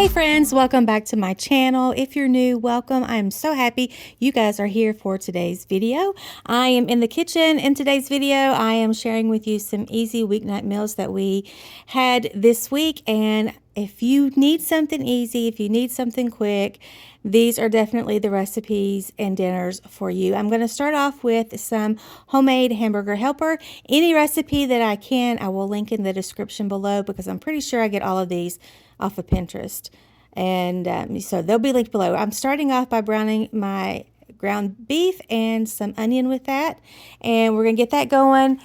Hey friends, welcome back to my channel. If you're new, welcome. I am so happy you guys are here for today's video. I am in the kitchen. In today's video, I am sharing with you some easy weeknight meals that we had this week. And if you need something easy, if you need something quick, these are definitely the recipes and dinners for you. I'm going to start off with some homemade hamburger helper. Any recipe that I can, I will link in the description below because I'm pretty sure I get all of these off of Pinterest. And so they'll be linked below. I'm starting off by browning my ground beef and some onion with that. And we're going to get that going.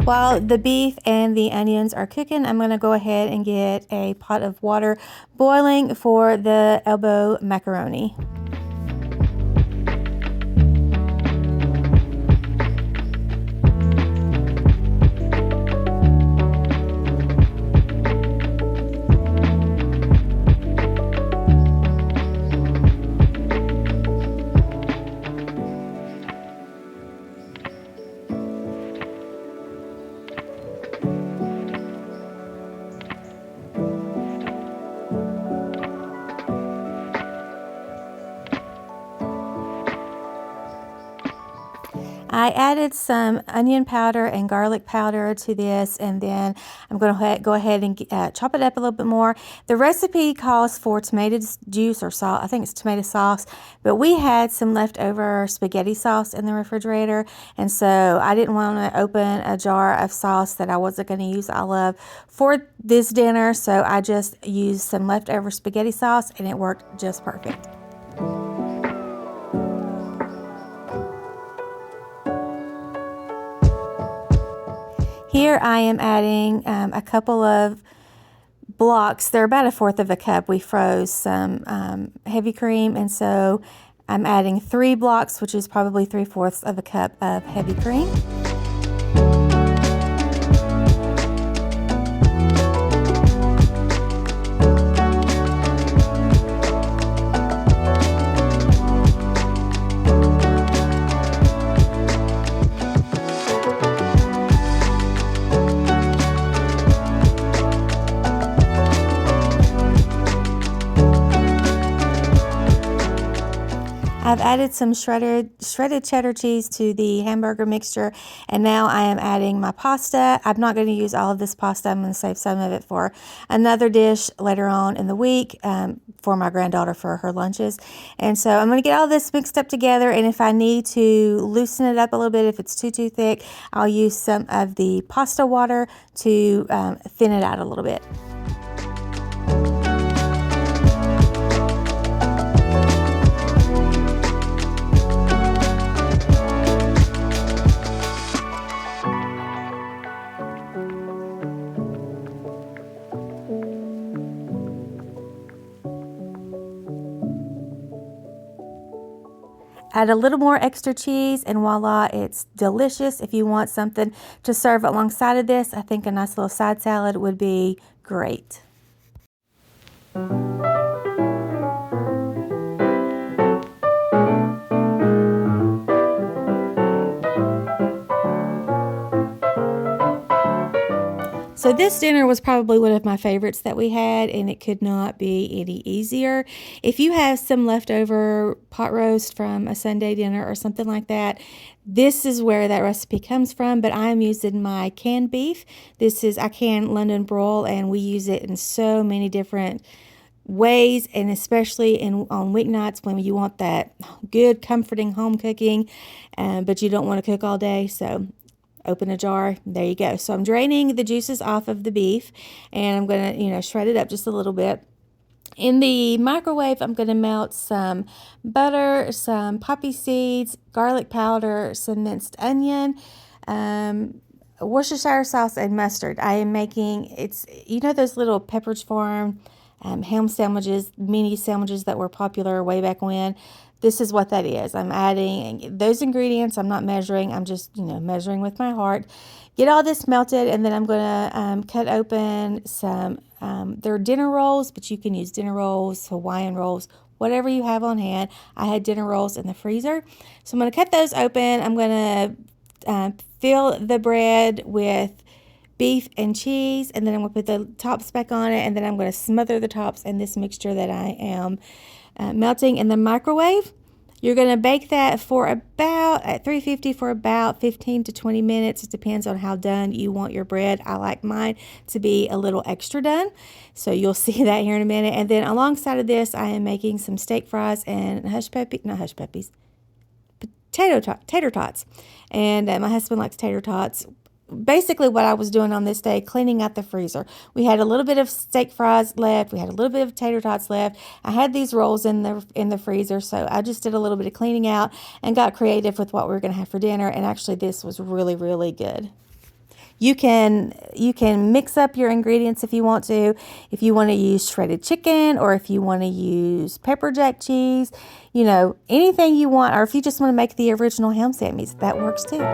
While the beef and the onions are cooking, I'm going to go ahead and get a pot of water boiling for the elbow macaroni. I added some onion powder and garlic powder to this, and then I'm going to go ahead and chop it up a little bit more. The recipe calls for tomato juice or salt. I think it's tomato sauce, but we had some leftover spaghetti sauce in the refrigerator, and so I didn't want to open a jar of sauce that I wasn't going to use all of for this dinner, so I just used some leftover spaghetti sauce, and it worked just perfect. Here I am adding a couple of blocks. They're about 1/4 of a cup. We froze some heavy cream, and so I'm adding 3 blocks, which is probably 3/4 of a cup of heavy cream. I've added some shredded cheddar cheese to the hamburger mixture, and now I am adding my pasta. I'm not going to use all of this pasta. I'm going to save some of it for another dish later on in the week for my granddaughter for her lunches. And so I'm going to get all this mixed up together, and if I need to loosen it up a little bit, if it's too thick, I'll use some of the pasta water to thin it out a little bit. Add a little more extra cheese and voila, it's delicious. If you want something to serve alongside of this, I think a nice little side salad would be great. So this dinner was probably one of my favorites that we had, and it could not be any easier. If you have some leftover pot roast from a Sunday dinner or something like that, this is where that recipe comes from, but I am using my canned beef. I can London broil, and we use it in so many different ways, and especially on weeknights when you want that good, comforting home cooking, but you don't want to cook all day. So open a jar, there you go. So I'm draining the juices off of the beef, and I'm going to, shred it up just a little bit. In the microwave, I'm going to melt some butter, some poppy seeds, garlic powder, some minced onion, Worcestershire sauce and mustard. I am making, it's, you know, those little Pepperidge Farm ham sandwiches, mini sandwiches that were popular way back when. This is what that is. I'm adding those ingredients. I'm not measuring. I'm just, measuring with my heart. Get all this melted, and then I'm going to cut open some, they're dinner rolls, but you can use dinner rolls, Hawaiian rolls, whatever you have on hand. I had dinner rolls in the freezer. So I'm going to cut those open. I'm going to fill the bread with beef and cheese, and then I'm going to put the tops back on it, and then I'm going to smother the tops in this mixture that I am melting in the microwave. You're going to bake that for about, at 350 for about 15 to 20 minutes. It depends on how done you want your bread. I like mine to be a little extra done. So you'll see that here in a minute. And then alongside of this, I am making some steak fries and tater tots. And my husband likes tater tots. Basically what I was doing on this day, cleaning out the freezer. We had a little bit of steak fries left. We had a little bit of tater tots left. I had these rolls in the freezer, so I just did a little bit of cleaning out and got creative with what we were going to have for dinner. And actually, this was really, really good. You can mix up your ingredients if you want to. If you want to use shredded chicken, or if you want to use pepper jack cheese, anything you want, or if you just want to make the original ham sandwiches, that works too.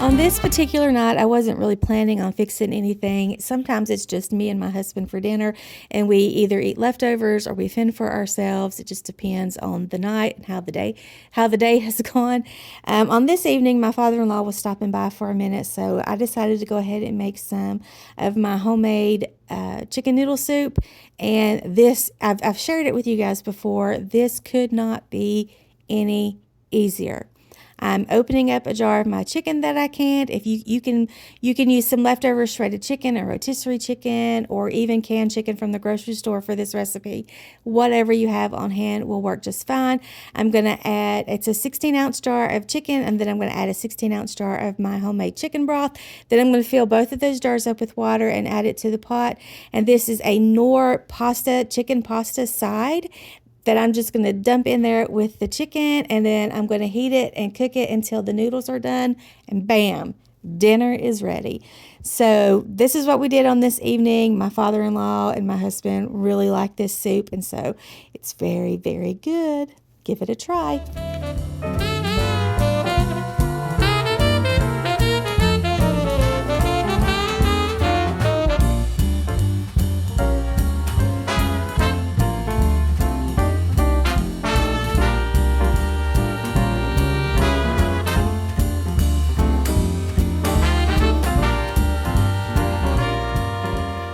On this particular night, I wasn't really planning on fixing anything. Sometimes it's just me and my husband for dinner, and we either eat leftovers or we fend for ourselves. It just depends on the night and how the day has gone. On this evening, my father-in-law was stopping by for a minute, so I decided to go ahead and make some of my homemade chicken noodle soup. And this, I've shared it with you guys before. This could not be any easier. I'm opening up a jar of my chicken that I canned. If you can use some leftover shredded chicken or rotisserie chicken or even canned chicken from the grocery store for this recipe. Whatever you have on hand will work just fine. I'm going to add, it's a 16-ounce jar of chicken, and then I'm going to add a 16-ounce jar of my homemade chicken broth. Then I'm going to fill both of those jars up with water and add it to the pot. And this is a Knorr pasta, chicken pasta side that I'm just going to dump in there with the chicken, and then I'm going to heat it and cook it until the noodles are done, and bam, dinner is ready. So this is what we did on this evening. My father-in-law and my husband really like this soup, and so it's very, very good. Give it a try.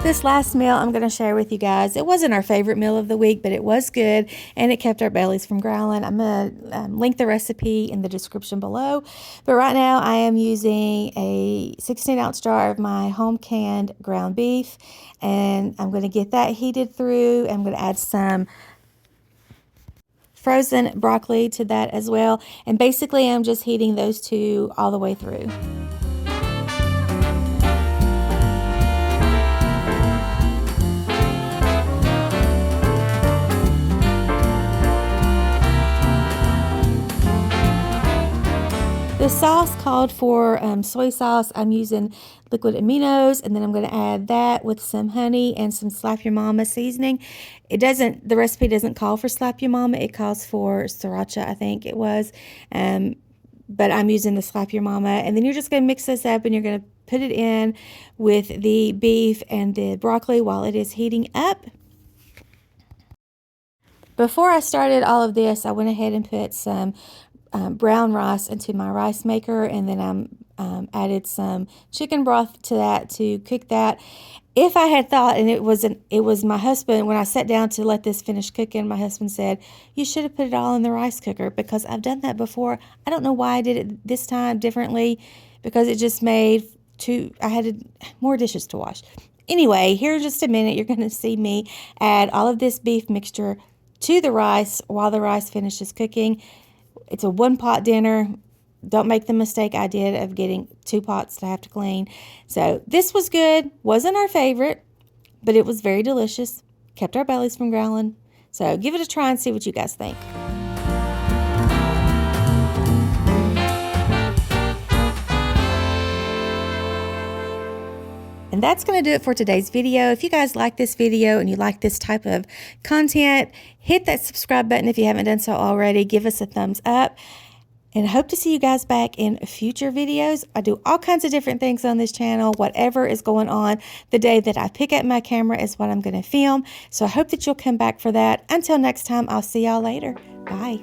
This last meal I'm going to share with you guys, it wasn't our favorite meal of the week, but it was good, and it kept our bellies from growling. I'm going to link the recipe in the description below. But right now I am using a 16-ounce jar of my home canned ground beef, and I'm going to get that heated through. I'm going to add some frozen broccoli to that as well, and basically I'm just heating those two all the way through. The sauce called for soy sauce. I'm using liquid aminos, and then I'm going to add that with some honey and some Slap Your Mama seasoning. The recipe doesn't call for Slap Your Mama. It calls for sriracha, I think it was. But I'm using the Slap Your Mama. And then you're just going to mix this up, and you're going to put it in with the beef and the broccoli while it is heating up. Before I started all of this, I went ahead and put some brown rice into my rice maker, and then I added some chicken broth to that to cook that. If I had thought, and it was my husband, when I sat down to let this finish cooking, my husband said, you should have put it all in the rice cooker, because I've done that before. I don't know why I did it this time differently, because it just made I had more dishes to wash. Anyway, here in just a minute, you're going to see me add all of this beef mixture to the rice while the rice finishes cooking. It's a one-pot dinner. Don't make the mistake I did of getting 2 pots to have to clean. So this was good. Wasn't our favorite, but it was very delicious. Kept our bellies from growling. So give it a try and see what you guys think. And that's going to do it for today's video. If you guys like this video and you like this type of content, hit that subscribe button if you haven't done so already. Give us a thumbs up. And I hope to see you guys back in future videos. I do all kinds of different things on this channel. Whatever is going on the day that I pick up my camera is what I'm going to film. So I hope that you'll come back for that. Until next time, I'll see y'all later. Bye.